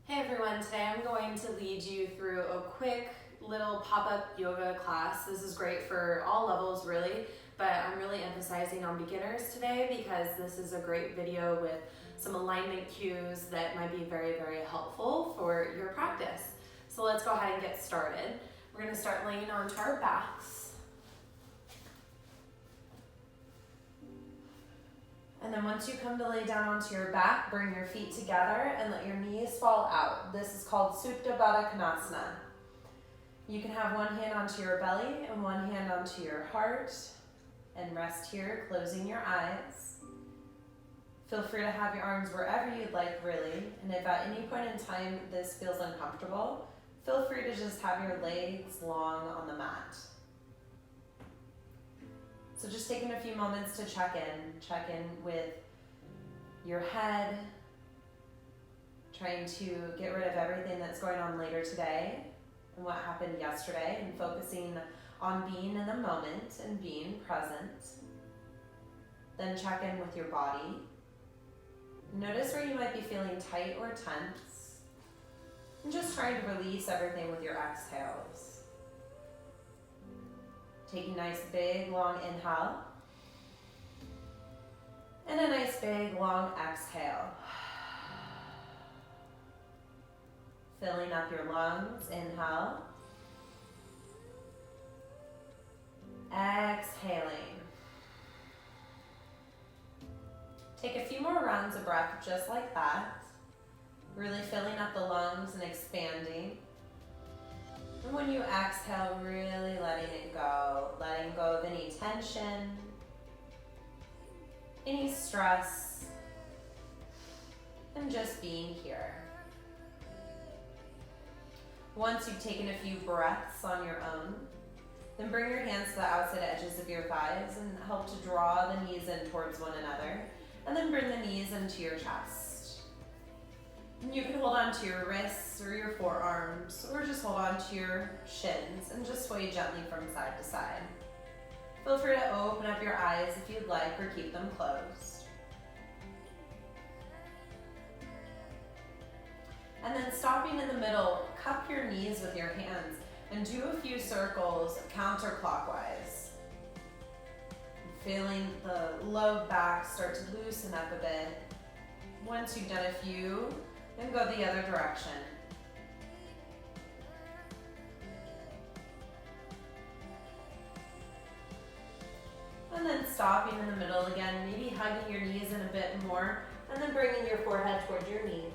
Hey everyone, today I'm going to lead you through a quick little pop-up yoga class. This is great for all levels really, but I'm really emphasizing on beginners today because this is a great video with some alignment cues that might be very, very helpful for your practice. So let's go ahead and get started. We're going to start laying onto our backs. And then once you come to lay down onto your back, bring your feet together and let your knees fall out. This is called Supta Baddha Konasana. You can have one hand onto your belly and one hand onto your heart and rest here, closing your eyes. Feel free to have your arms wherever you'd like, really. And if at any point in time this feels uncomfortable, feel free to just have your legs long on the mat. So just taking a few moments to check in with your head, trying to get rid of everything that's going on later today and what happened yesterday, and focusing on being in the moment and being present. Then check in with your body. Notice where you might be feeling tight or tense, and just trying to release everything with your exhales. Take a nice big long inhale and a nice big long exhale. Filling up your lungs, inhale. Exhaling. Take a few more rounds of breath just like that. Really filling up the lungs and expanding. And when you exhale, really letting go of any tension, any stress, and just being here. Once you've taken a few breaths on your own, then bring your hands to the outside edges of your thighs and help to draw the knees in towards one another, and then bring the knees into your chest. And you can hold on to your wrists or your forearms, or just hold on to your shins and just sway gently from side to side. Feel free to open up your eyes if you'd like, or keep them closed. And then stopping in the middle, cup your knees with your hands and do a few circles counterclockwise. Feeling the low back start to loosen up a bit. Once you've done a few, then go the other direction. And then stopping in the middle again, maybe hugging your knees in a bit more, and then bringing your forehead towards your knees.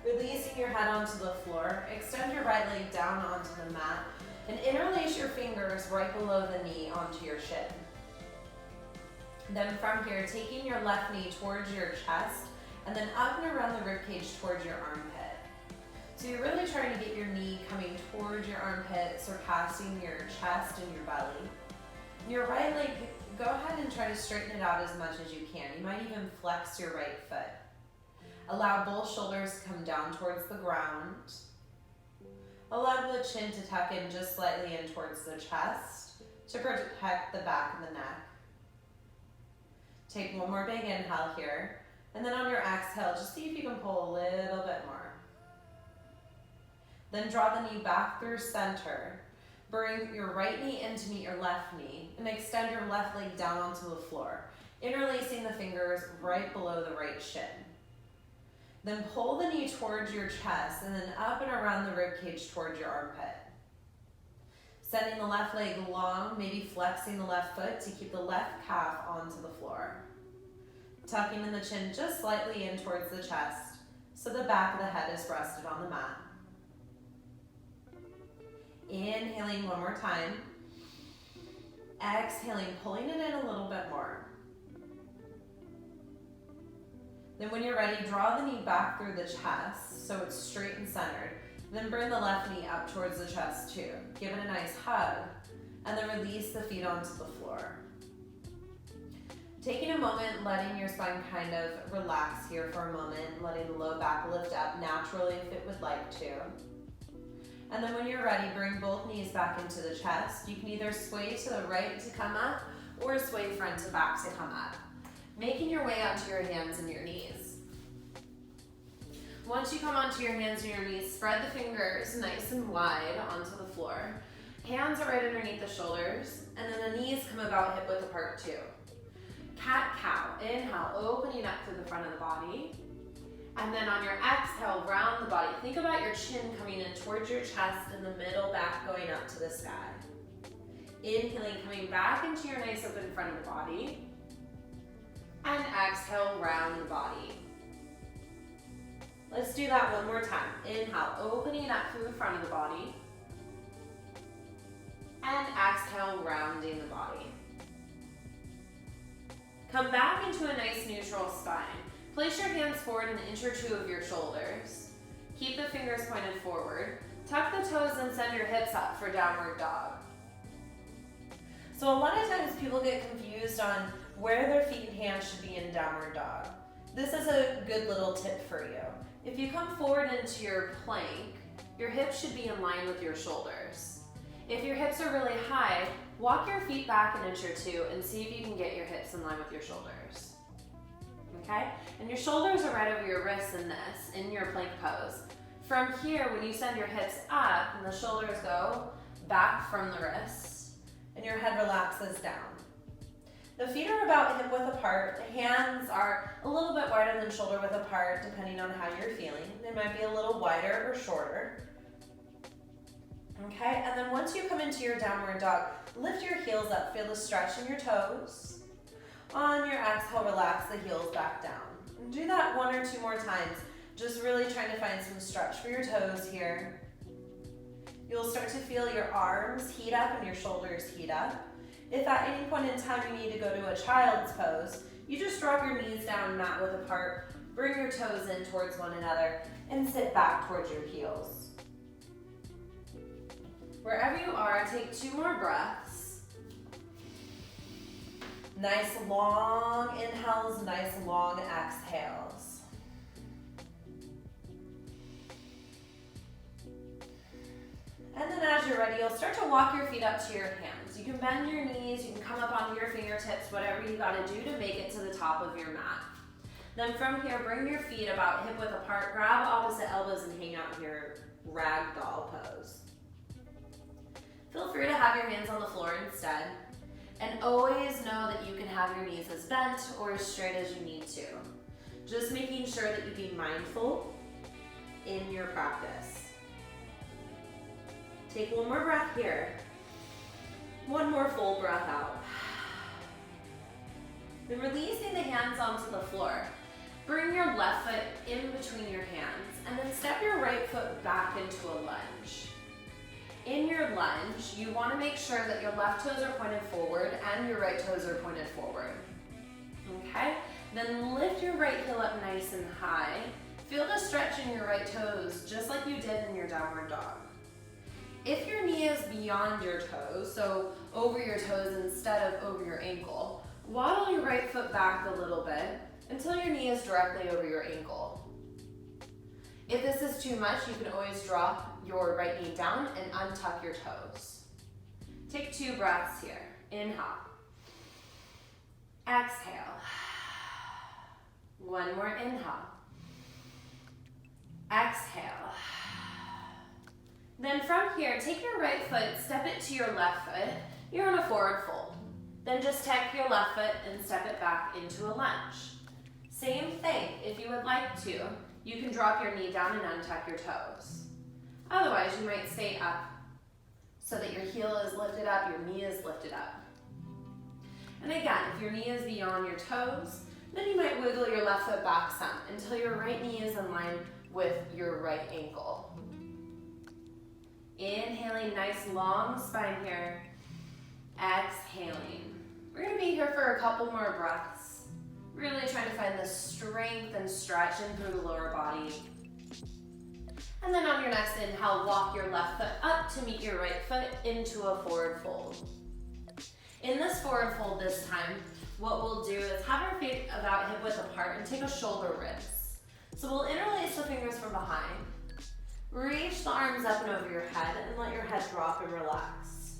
Releasing your head onto the floor, extend your right leg down onto the mat, and interlace your fingers right below the knee onto your shin. Then from here, taking your left knee towards your chest, and then up and around the ribcage towards your armpit. So you're really trying to get your knee coming towards your armpit, surpassing your chest and your belly. Your right leg, go ahead and try to straighten it out as much as you can. You might even flex your right foot. Allow both shoulders to come down towards the ground. Allow the chin to tuck in just slightly in towards the chest to protect the back of the neck. Take one more big inhale here. And then on your exhale, just see if you can pull a little bit more. Then draw the knee back through center. Bring your right knee in to meet your left knee and extend your left leg down onto the floor, interlacing the fingers right below the right shin. Then pull the knee towards your chest and then up and around the ribcage towards your armpit. Sending the left leg long, maybe flexing the left foot to keep the left calf onto the floor. Tucking in the chin just slightly in towards the chest so the back of the head is rested on the mat. Inhaling one more time. Exhaling, pulling it in a little bit more. Then when you're ready, draw the knee back through the chest so it's straight and centered. Then bring the left knee up towards the chest too. Give it a nice hug, and then release the feet onto the floor. Taking a moment, letting your spine kind of relax here for a moment, letting the low back lift up naturally if it would like to. And then when you're ready, bring both knees back into the chest. You can either sway to the right to come up or sway front to back to come up, making your way onto your hands and your knees. Once you come onto your hands and your knees, spread the fingers nice and wide onto the floor. Hands are right underneath the shoulders, and then the knees come about hip width apart too. Cat-cow. Inhale, opening up through the front of the body. And then on your exhale, round the body. Think about your chin coming in towards your chest and the middle back going up to the sky. Inhaling, coming back into your nice open front of the body. And exhale, round the body. Let's do that one more time. Inhale, opening up through the front of the body. And exhale, rounding the body. Come back into a nice neutral spine. Place your hands forward an inch or two of your shoulders. Keep the fingers pointed forward. Tuck the toes and send your hips up for downward dog. So a lot of times people get confused on where their feet and hands should be in downward dog. This is a good little tip for you. If you come forward into your plank, your hips should be in line with your shoulders. If your hips are really high, walk your feet back an inch or two and see if you can get your hips in line with your shoulders. Okay? And your shoulders are right over your wrists in your plank pose. From here, when you send your hips up and the shoulders go back from the wrists and your head relaxes down. The feet are about hip width apart. The hands are a little bit wider than shoulder width apart depending on how you're feeling. They might be a little wider or shorter. Okay, and then once you come into your downward dog, lift your heels up, feel the stretch in your toes. On your exhale, relax the heels back down. And do that one or two more times, just really trying to find some stretch for your toes here. You'll start to feel your arms heat up and your shoulders heat up. If at any point in time you need to go to a child's pose, you just drop your knees down, mat width apart, bring your toes in towards one another, and sit back towards your heels. Wherever you are, take 2 more breaths. Nice long inhales, nice long exhales. And then as you're ready, you'll start to walk your feet up to your hands. You can bend your knees, you can come up onto your fingertips, whatever you gotta do to make it to the top of your mat. Then from here, bring your feet about hip width apart, grab opposite elbows and hang out your ragdoll pose. Feel free to have your hands on the floor instead. And always know that you can have your knees as bent or as straight as you need to. Just making sure that you be mindful in your practice. Take one more breath here. One more full breath out. Then releasing the hands onto the floor. Bring your left foot in between your hands and then step your right foot back into a lunge. In your lunge, you want to make sure that your left toes are pointed forward and your right toes are pointed forward. Okay? Then lift your right heel up nice and high. Feel the stretch in your right toes, just like you did in your downward dog. If your knee is beyond your toes, so over your toes instead of over your ankle, waddle your right foot back a little bit until your knee is directly over your ankle. If this is too much, you can always drop your right knee down and untuck your toes. Take 2 breaths here. Inhale. Exhale. One more inhale. Exhale. Then from here, take your right foot, step it to your left foot. You're on a forward fold. Then just tuck your left foot and step it back into a lunge. Same thing, if you would like to, you can drop your knee down and untuck your toes. Otherwise, you might stay up so that your heel is lifted up, your knee is lifted up. And again, if your knee is beyond your toes, then you might wiggle your left foot back some until your right knee is in line with your right ankle. Inhaling, nice long spine here. Exhaling. We're going to be here for a couple more breaths. Really trying to find the strength and stretch in through the lower body. And then on your next inhale, walk your left foot up to meet your right foot into a forward fold. In this forward fold this time, what we'll do is have our feet about hip width apart and take a shoulder rinse. So we'll interlace the fingers from behind. Reach the arms up and over your head and let your head drop and relax.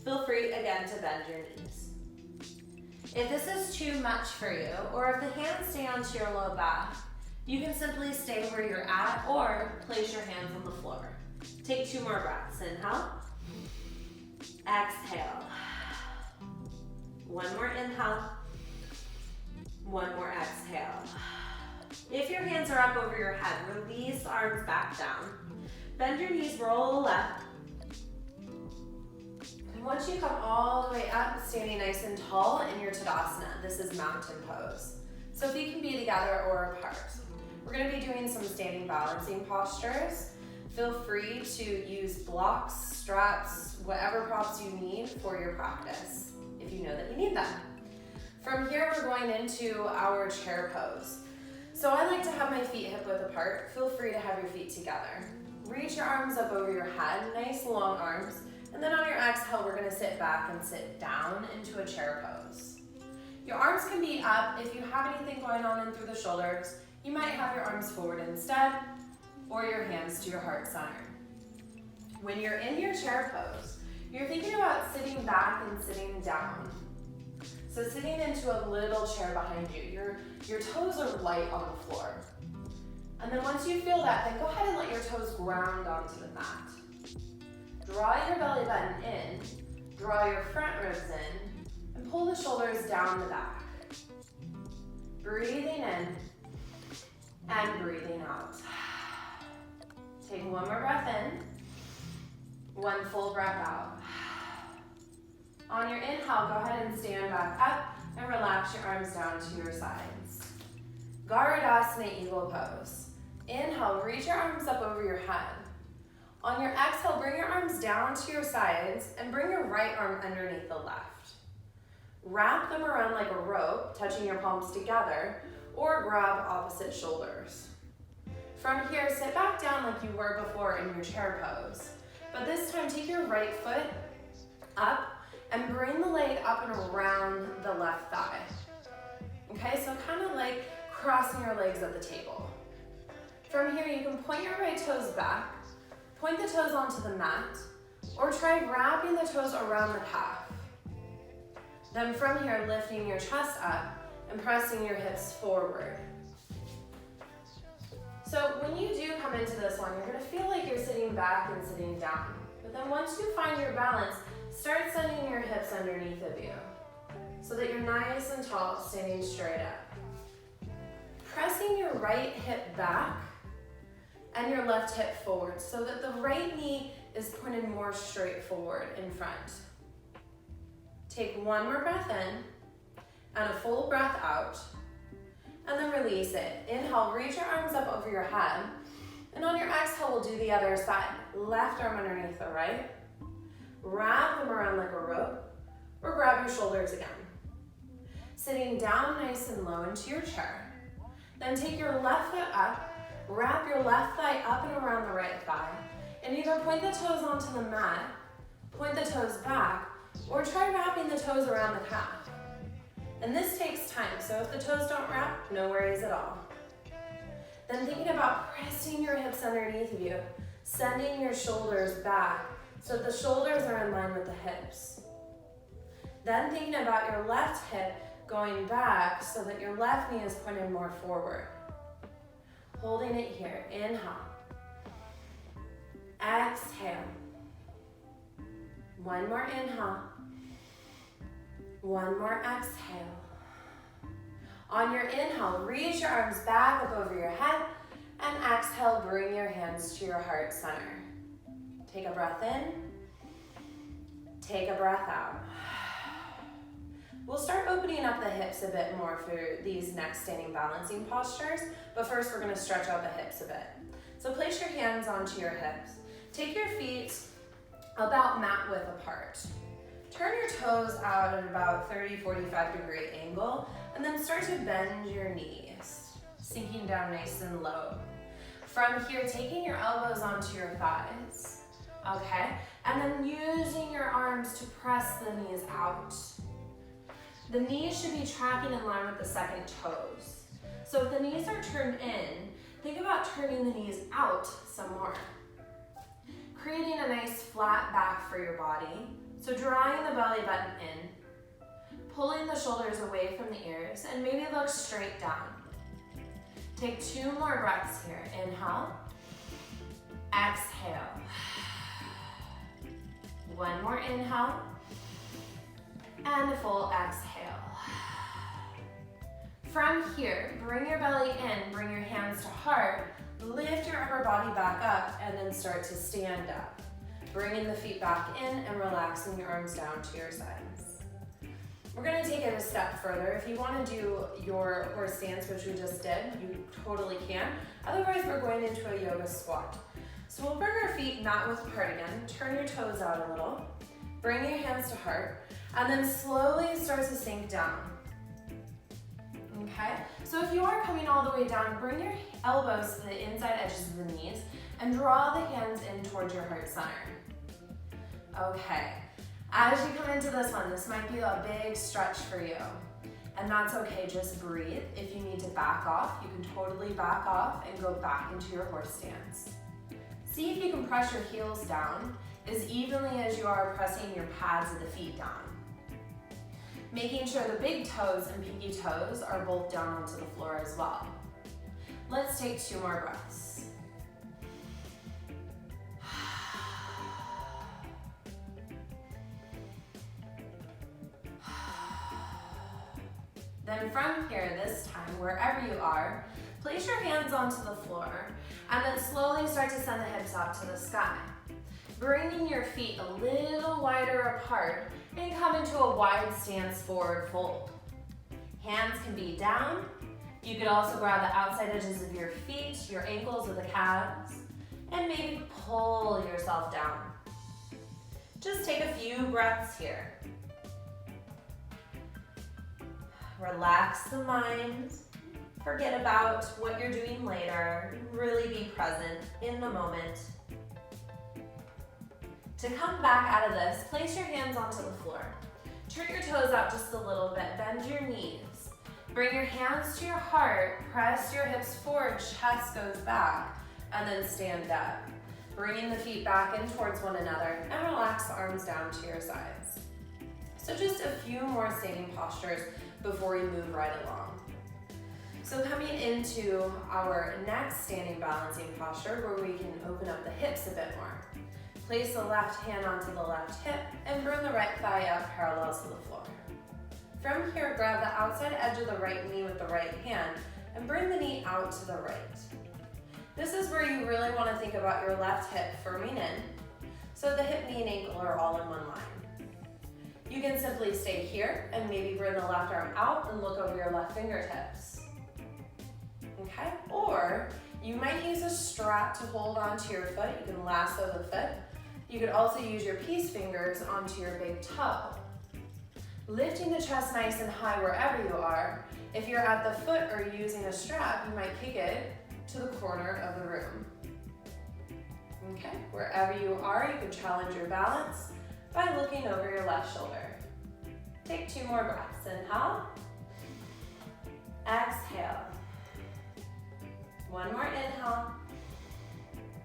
Feel free again to bend your knees. If this is too much for you, or if the hands stay onto your low back, You can simply stay where you're at or place your hands on the floor. Take 2 more breaths. Inhale. Exhale. 1 more inhale. 1 more exhale. If your hands are up over your head, release arms back down. Bend your knees, roll left. And once you come all the way up, standing nice and tall in your Tadasana. This is mountain pose. So feet can be together or apart. We're going to be doing some standing balancing postures. Feel free to use blocks, straps, whatever props you need for your practice, if you know that you need them. From here, we're going into our chair pose. So I like to have my feet hip width apart. Feel free to have your feet together. Reach your arms up over your head, nice long arms. And then on your exhale, we're gonna sit back and sit down into a chair pose. Your arms can be up. If you have anything going on in through the shoulders, you might have your arms forward instead, or your hands to your heart center. When you're in your chair pose, you're thinking about sitting back and sitting down. So sitting into a little chair behind you, your toes are light on the floor. And then once you feel that, then go ahead and let your toes ground onto the mat. Draw your belly button in, draw your front ribs in, and pull the shoulders down the back. Breathing in and breathing out. Take 1 more breath in, 1 full breath out. On your inhale, go ahead and stand back up and relax your arms down to your sides. Garudasana Eagle Pose. Inhale, reach your arms up over your head. On your exhale, bring your arms down to your sides and bring your right arm underneath the left. Wrap them around like a rope, touching your palms together, or grab opposite shoulders. From here, sit back down like you were before in your chair pose. But this time, take your right foot up and bring the leg up and around the left thigh. Okay, so kind of like crossing your legs at the table. From here, you can point your right toes back, point the toes onto the mat, or try wrapping the toes around the calf. Then from here, lifting your chest up and pressing your hips forward. So when you do come into this one, you're gonna feel like you're sitting back and sitting down. But then once you find your balance, start sending your hips underneath of you so that you're nice and tall, standing straight up. Pressing your right hip back and your left hip forward so that the right knee is pointed more straight forward in front. Take 1 more breath in and a full breath out, and then release it. Inhale, reach your arms up over your head, and on your exhale, we'll do the other side. Left arm underneath the right, wrap them around like a rope, or grab your shoulders again. Sitting down nice and low into your chair. Then take your left foot up, wrap your left thigh up and around the right thigh, and either point the toes onto the mat, point the toes back, or try wrapping the toes around the calf. And this takes time, so if the toes don't wrap, no worries at all. Then thinking about pressing your hips underneath of you, sending your shoulders back so the shoulders are in line with the hips. Then thinking about your left hip going back so that your left knee is pointed more forward. Holding it here, inhale. Exhale. 1 more inhale. 1 more exhale. On your inhale, reach your arms back up over your head, and exhale, bring your hands to your heart center. Take a breath in, take a breath out. We'll start opening up the hips a bit more for these next standing balancing postures, but first we're gonna stretch out the hips a bit. So place your hands onto your hips. Take your feet about mat width apart. Turn your toes out at about 30-45 degree angle, and then start to bend your knees, sinking down nice and low. From here, taking your elbows onto your thighs, okay? And then using your arms to press the knees out. The knees should be tracking in line with the second toes. So if the knees are turned in, think about turning the knees out some more. Creating a nice flat back for your body. So drawing the belly button in, pulling the shoulders away from the ears, and maybe look straight down. Take 2 more breaths here. Inhale. Exhale. 1 more inhale. And a full exhale. From here, bring your belly in, bring your hands to heart, lift your upper body back up, and then start to stand up. Bringing the feet back in and relaxing your arms down to your sides. We're gonna take it a step further. If you wanna do your horse stance, which we just did, you totally can. Otherwise, we're going into a yoga squat. So we'll bring our feet mat width apart again, turn your toes out a little, bring your hands to heart, and then slowly start to sink down. Okay, so if you are coming all the way down, bring your elbows to the inside edges of the knees and draw the hands in towards your heart center. Okay, as you come into this one, this might be a big stretch for you. And that's okay, just breathe. If you need to back off, you can totally back off and go back into your horse stance. See if you can press your heels down as evenly as you are pressing your pads of the feet down. Making sure the big toes and pinky toes are both down onto the floor as well. Let's take 2 more breaths. Then from here, this time, wherever you are, place your hands onto the floor and then slowly start to send the hips out to the sky. Bringing your feet a little wider apart and come into a wide stance forward fold. Hands can be down. You could also grab the outside edges of your feet, your ankles or the calves, and maybe pull yourself down. Just take a few breaths here. Relax the mind. Forget about what you're doing later. Really be present in the moment. To come back out of this, place your hands onto the floor. Turn your toes out just a little bit, bend your knees. Bring your hands to your heart, press your hips forward, chest goes back, and then stand up. Bringing the feet back in towards one another and relax the arms down to your sides. So just a few more standing postures before you move right along. So coming into our next standing balancing posture where we can open up the hips a bit more. Place the left hand onto the left hip and bring the right thigh up parallel to the floor. From here, grab the outside edge of the right knee with the right hand and bring the knee out to the right. This is where you really want to think about your left hip firming in, so the hip, knee, and ankle are all in one line. You can simply stay here and maybe bring the left arm out and look over your left fingertips. Okay, or you might use a strap to hold onto your foot. You can lasso the foot. You could also use your peace fingers onto your big toe. Lifting the chest nice and high wherever you are. If you're at the foot or using a strap, you might kick it to the corner of the room. Okay, wherever you are, you can challenge your balance by looking over your left shoulder. Take 2 more breaths. Inhale. Exhale. 1 more inhale.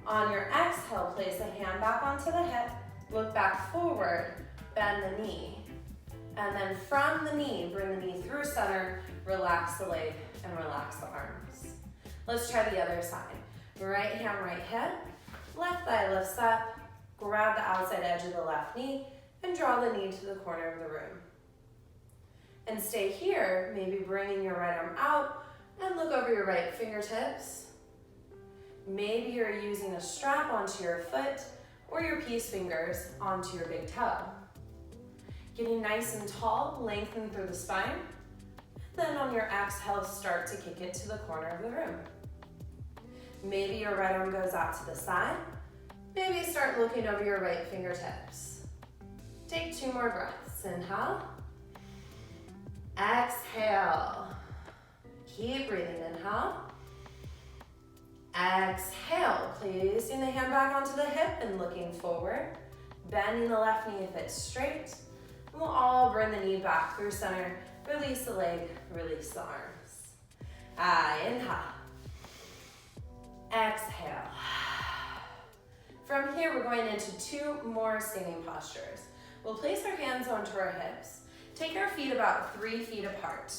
On your exhale, place a hand back onto the hip, look back forward, bend the knee. And then from the knee, bring the knee through center, relax the leg, and relax the arms. Let's try the other side. Right hand, right hip, left thigh lifts up, grab the outside edge of the left knee, and draw the knee to the corner of the room. And stay here, maybe bringing your right arm out, and look over your right fingertips. Maybe you're using a strap onto your foot or your peace fingers onto your big toe. Getting nice and tall, lengthen through the spine. Then on your exhale, start to kick it to the corner of the room. Maybe your right arm goes out to the side. Maybe start looking over your right fingertips. Take 2 more breaths. Inhale. Exhale. Keep breathing. Inhale. Exhale, placing the hand back onto the hip and looking forward. Bending the left knee if it's straight. And we'll all bring the knee back through center. Release the leg, release the arms. Inhale. Exhale. From here, we're going into 2 more standing postures. We'll place our hands onto our hips. Take our feet about 3 feet apart.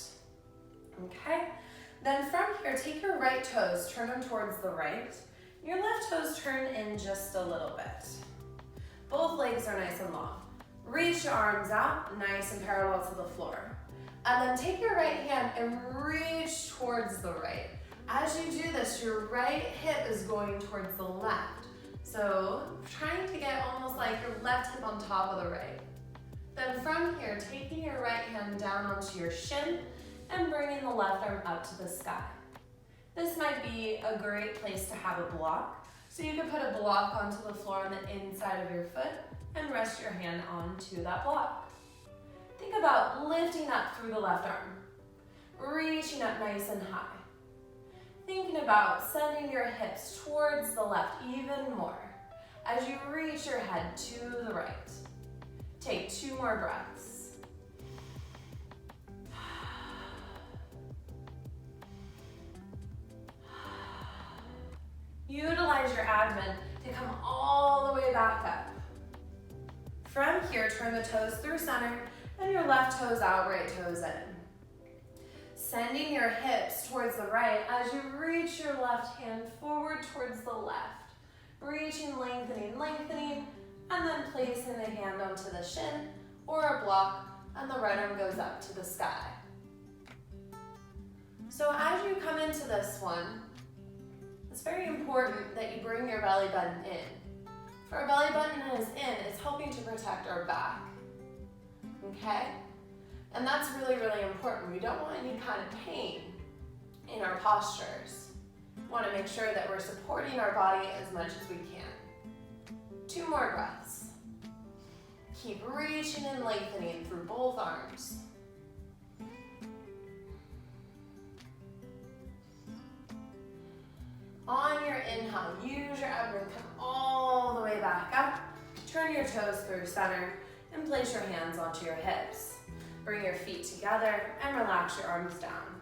Okay? Then from here, take your right toes, turn them towards the right. Your left toes turn in just a little bit. Both legs are nice and long. Reach your arms out, nice and parallel to the floor. And then take your right hand and reach towards the right. As you do this, your right hip is going towards the left. So trying to get almost like your left hip on top of the right. Then from here, taking your right hand down onto your shin and bringing the left arm up to the sky. This might be a great place to have a block. So you could put a block onto the floor on the inside of your foot and rest your hand onto that block. Think about lifting up through the left arm, reaching up nice and high. Thinking about sending your hips towards the left even more as you reach your head to the right. Take 2 more breaths. Utilize your abdomen to come all the way back up. From here, turn the toes through center and your left toes out, right toes in. Sending your hips towards the right as you reach your left hand forward towards the left. Reaching, lengthening, lengthening, and then placing the hand onto the shin or a block, and the right arm goes up to the sky. So as you come into this one, it's very important that you bring your belly button in. If our belly button is in, it's helping to protect our back. Okay? And that's really, really important. We don't want any kind of pain in our postures. We want to make sure that we're supporting our body as much as we can. 2 more breaths. Keep reaching and lengthening through both arms. On your inhale, use your abdomen, come all the way back up. Turn your toes through center and place your hands onto your hips. Bring your feet together and relax your arms down.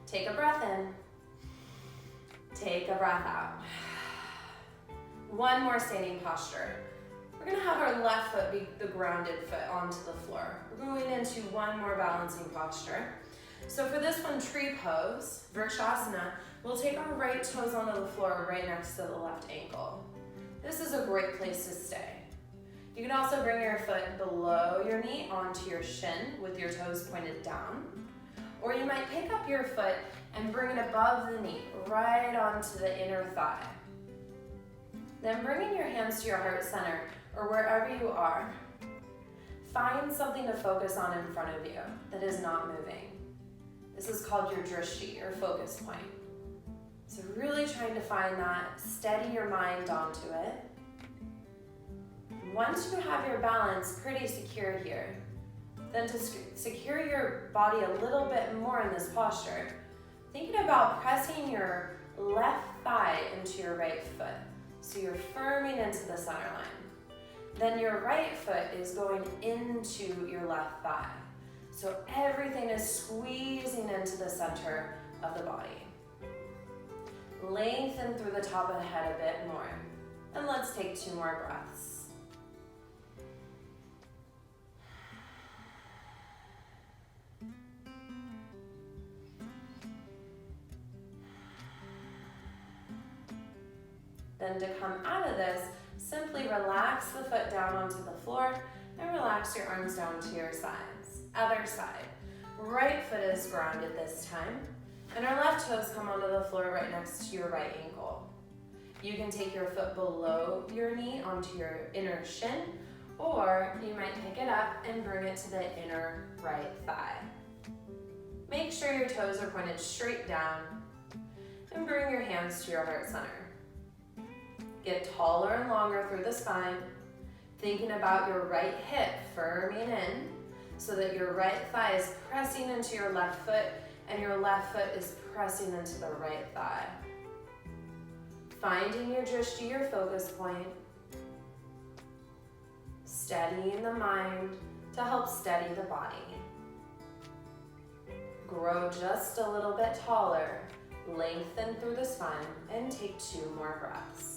Take a breath in. Take a breath out. 1 more standing posture. We're gonna have our left foot be the grounded foot onto the floor. We're going into 1 more balancing posture. So for this one, tree pose, Vrikshasana, we'll take our right toes onto the floor right next to the left ankle. This is a great place to stay. You can also bring your foot below your knee onto your shin with your toes pointed down. Or you might pick up your foot and bring it above the knee, right onto the inner thigh. Then bringing your hands to your heart center or wherever you are, find something to focus on in front of you that is not moving. This is called your drishti, or focus point. So really trying to find that, steady your mind onto it. Once you have your balance pretty secure here, then to secure your body a little bit more in this posture, thinking about pressing your left thigh into your right foot. So you're firming into the center line. Then your right foot is going into your left thigh. So everything is squeezing into the center of the body. Lengthen through the top of the head a bit more. And let's take 2 more breaths. Then to come out of this, simply relax the foot down onto the floor and relax your arms down to your sides. Other side. Right foot is grounded this time, and our left toes come onto the floor right next to your right ankle. You can take your foot below your knee onto your inner shin, or you might pick it up and bring it to the inner right thigh. Make sure your toes are pointed straight down, and bring your hands to your heart center. Get taller and longer through the spine, thinking about your right hip firming in so that your right thigh is pressing into your left foot and your left foot is pressing into the right thigh. Finding your drishti, your focus point, steadying the mind to help steady the body. Grow just a little bit taller, lengthen through the spine, and take 2 more breaths.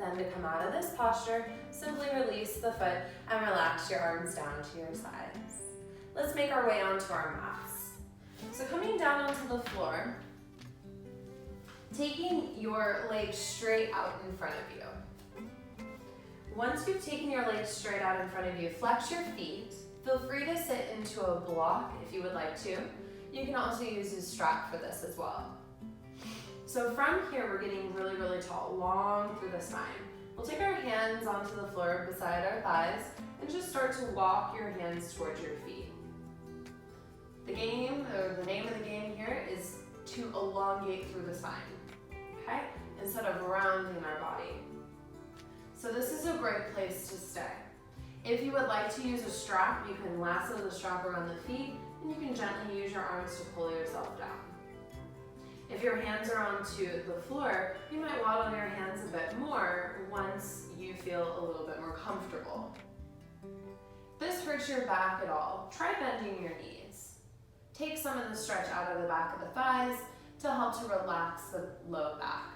Then to come out of this posture, simply release the foot and relax your arms down to your sides. Let's make our way onto our mats. So coming down onto the floor, taking your legs straight out in front of you. Once you've taken your legs straight out in front of you, flex your feet. Feel free to sit into a block if you would like to. You can also use a strap for this as well. So from here, we're getting really, really tall, long through the spine. We'll take our hands onto the floor beside our thighs and just start to walk your hands towards your feet. The name of the game here is to elongate through the spine, okay? Instead of rounding our body. So this is a great place to stay. If you would like to use a strap, you can lasso the strap around the feet and you can gently use your arms to pull yourself down. If your hands are onto the floor, you might waddle your hands a bit more once you feel a little bit more comfortable. If this hurts your back at all, try bending your knees. Take some of the stretch out of the back of the thighs to help to relax the low back.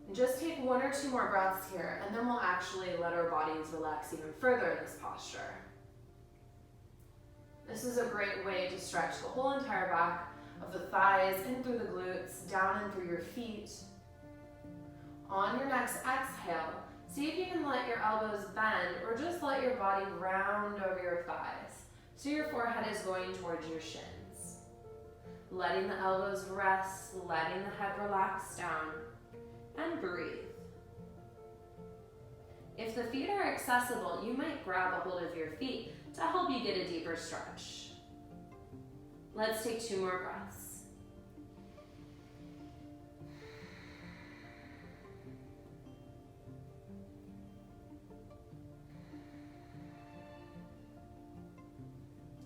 And just take 1 or 2 more breaths here, and then we'll actually let our bodies relax even further in this posture. This is a great way to stretch the whole entire back of the thighs, in through the glutes, down and through your feet. On your next exhale, see if you can let your elbows bend or just let your body round over your thighs so your forehead is going towards your shins. Letting the elbows rest, letting the head relax down, and breathe. If the feet are accessible, you might grab a hold of your feet to help you get a deeper stretch. Let's take 2 more breaths.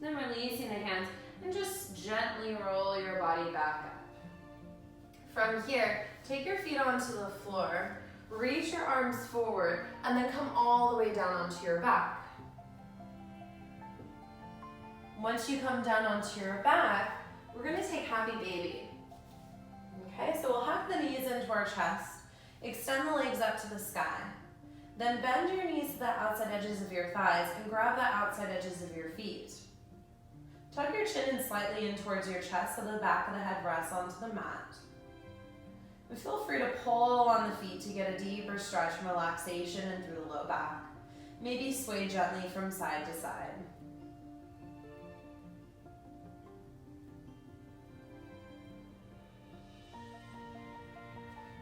Then releasing the hands and just gently roll your body back up. From here, take your feet onto the floor, reach your arms forward, and then come all the way down onto your back. Once you come down onto your back, we're going to take happy baby. Okay, so we'll hug the knees into our chest, extend the legs up to the sky. Then bend your knees to the outside edges of your thighs and grab the outside edges of your feet. Tuck your chin in slightly in towards your chest so the back of the head rests onto the mat. And feel free to pull on the feet to get a deeper stretch and relaxation and through the low back. Maybe sway gently from side to side.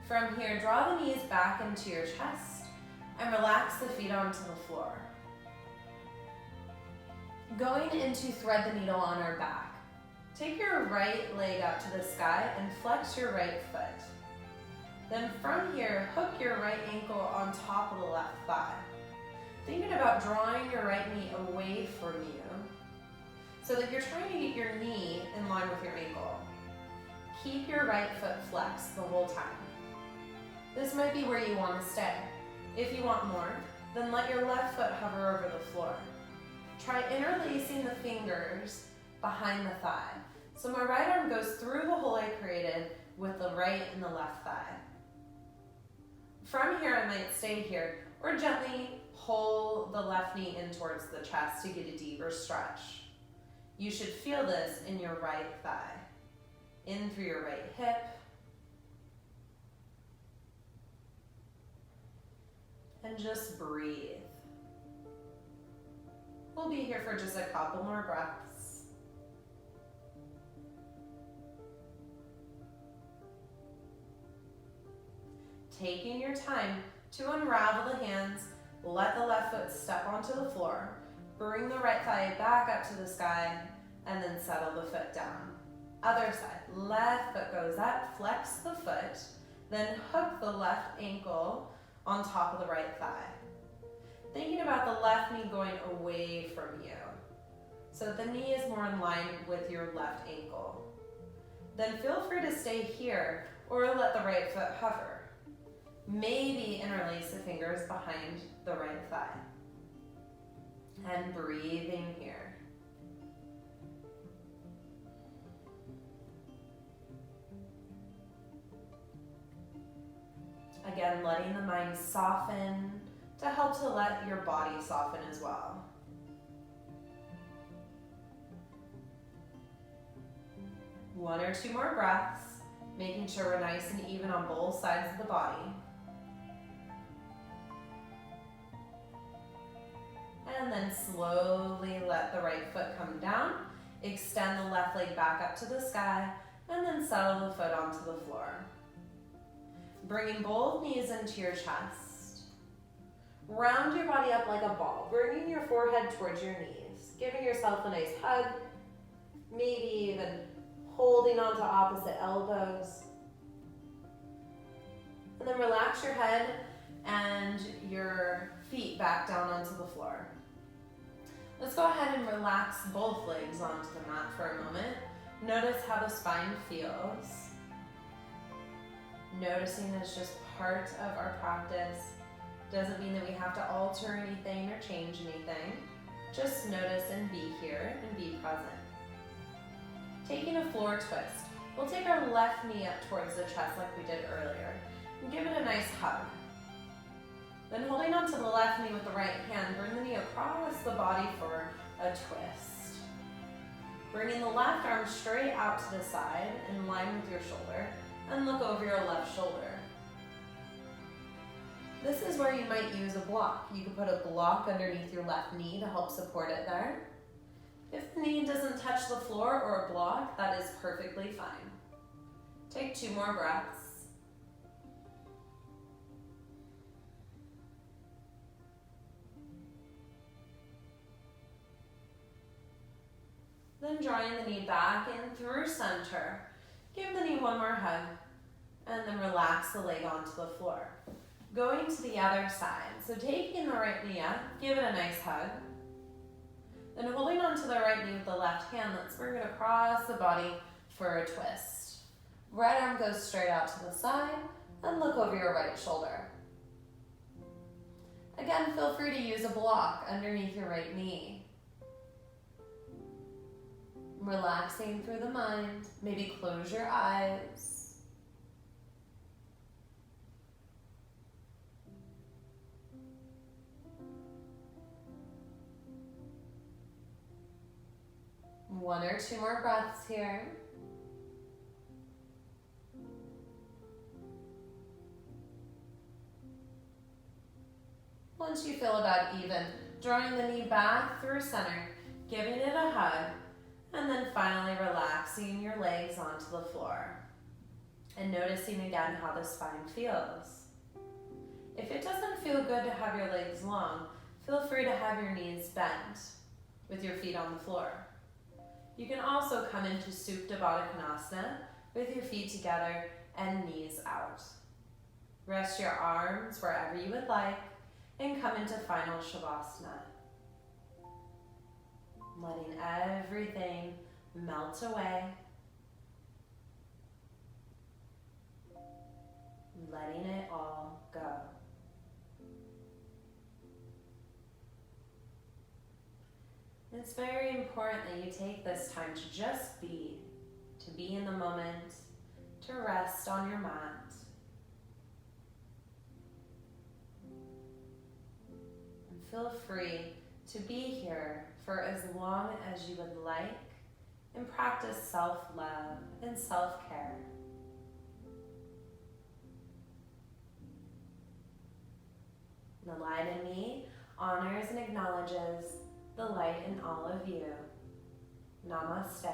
From here, draw the knees back into your chest and relax the feet onto the floor. Going into thread the needle on our back. Take your right leg out to the sky and flex your right foot. Then from here, hook your right ankle on top of the left thigh. Thinking about drawing your right knee away from you so that you're trying to get your knee in line with your ankle. Keep your right foot flexed the whole time. This might be where you want to stay. If you want more, then let your left foot hover over the floor. Try interlacing the fingers behind the thigh. So my right arm goes through the hole I created with the right and the left thigh. From here, I might stay here or gently pull the left knee in towards the chest to get a deeper stretch. You should feel this in your right thigh. In through your right hip. And just breathe. We'll be here for just a couple more breaths. Taking your time to unravel the hands, let the left foot step onto the floor, bring the right thigh back up to the sky, and then settle the foot down. Other side, left foot goes up, flex the foot, then hook the left ankle on top of the right thigh. Thinking about the left knee going away from you, so that the knee is more in line with your left ankle. Then feel free to stay here or let the right foot hover. Maybe interlace the fingers behind the right thigh. And breathing here. Again, letting the mind soften to help to let your body soften as well. One or two more breaths, making sure we're nice and even on both sides of the body. And then slowly let the right foot come down, extend the left leg back up to the sky, and then settle the foot onto the floor. Bringing both knees into your chest. Round your body up like a ball, bringing your forehead towards your knees, giving yourself a nice hug, maybe even holding onto opposite elbows. And then relax your head and your feet back down onto the floor. Let's go ahead and relax both legs onto the mat for a moment. Notice how the spine feels. Noticing it's just part of our practice. Doesn't mean that we have to alter anything or change anything. Just notice and be here and be present. Taking a floor twist, we'll take our left knee up towards the chest like we did earlier and give it a nice hug. Then holding onto the left knee with the right hand, bring the knee across the body for a twist. Bringing the left arm straight out to the side in line with your shoulder and look over your left shoulder. This is where you might use a block. You could put a block underneath your left knee to help support it there. If the knee doesn't touch the floor or a block, that is perfectly fine. Take 2 more breaths. Then drawing the knee back in through center. Give the knee one more hug, and then relax the leg onto the floor. Going to the other side. So taking the right knee up, give it a nice hug. Then holding onto the right knee with the left hand, let's bring it across the body for a twist. Right arm goes straight out to the side, and look over your right shoulder. Again, feel free to use a block underneath your right knee. Relaxing through the mind, maybe close your eyes. One or two more breaths here. Once you feel about even, drawing the knee back through center, giving it a hug, and then finally relaxing your legs onto the floor. And noticing again how the spine feels. If it doesn't feel good to have your legs long, feel free to have your knees bent with your feet on the floor. You can also come into Supta Baddha Konasana with your feet together and knees out. Rest your arms wherever you would like and come into Final Shavasana. Letting everything melt away. Letting it all go. It's very important that you take this time to just be, to be in the moment, to rest on your mat. And feel free to be here for as long as you would like and practice self-love and self-care. The light in me honors and acknowledges the light in all of you. Namaste.